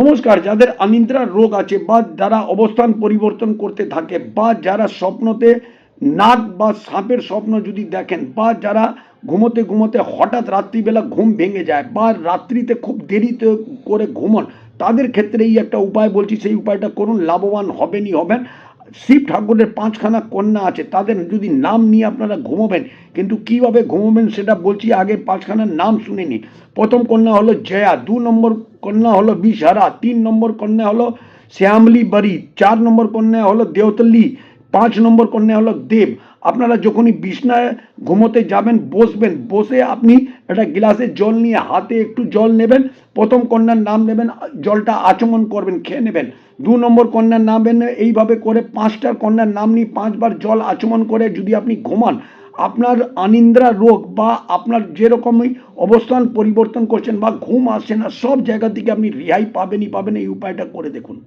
নমস্কার, যাদের অনিদ্রা রোগ আছে বা যারা অবস্থান পরিবর্তন করতে থাকে বা যারা স্বপ্নতে নাগ বা সাপের স্বপ্ন যদি দেখেন বা যারা ঘুমোতে ঘুমোতে হঠাৎ রাত্রিবেলা ঘুম ভেঙে যায় বা রাত্রিতে খুব দেরিতে করে ঘুমন, তাদের ক্ষেত্রে এই একটা উপায় বলছি, সেই উপায়টা করুন, লাভবান হবেনই হবেন। শিব ঠাকুরের 5খানা কন্যা আছে, তাদের যদি নাম নিয়ে আপনারা ঘুমোবেন, কিন্তু কিভাবে ঘুমোবেন সেটা বলছি, আগে 5খানার নাম শুনে নিন। প্রথম কন্যা হলো জয়া, 2 নম্বর কন্যা হলো বিষহারা, 3 নম্বর কন্যা হলো শ্যামলী বাড়ি, 4 নম্বর কন্যা হলো দেওতলি, 5 নম্বর কন্যা হলো দেব। আপনারা যখনই বিছনায় ঘুমোতে যাবেন, বসবেন, বসে আপনি একটা গ্লাসে জল নিয়ে হাতে একটু জল নেবেন, প্রথম কন্যার নাম নেবেন, জলটা আচমন করবেন, খেয়ে নেবেন। 2 নম্বর কন্যার নাম নেবেন, এইভাবে করে 5টা কন্যার নাম নিয়ে 5বার জল আচমন করে যদি আপনি ঘুমান, আপনার অনিদ্রা রোগ বা আপনার যেরকমই অবস্থান পরিবর্তন করছেন বা ঘুম আসছে না, সব জায়গা থেকে আপনি রেহাই পাবেনই পাবেন। এই উপায়টা করে দেখুন।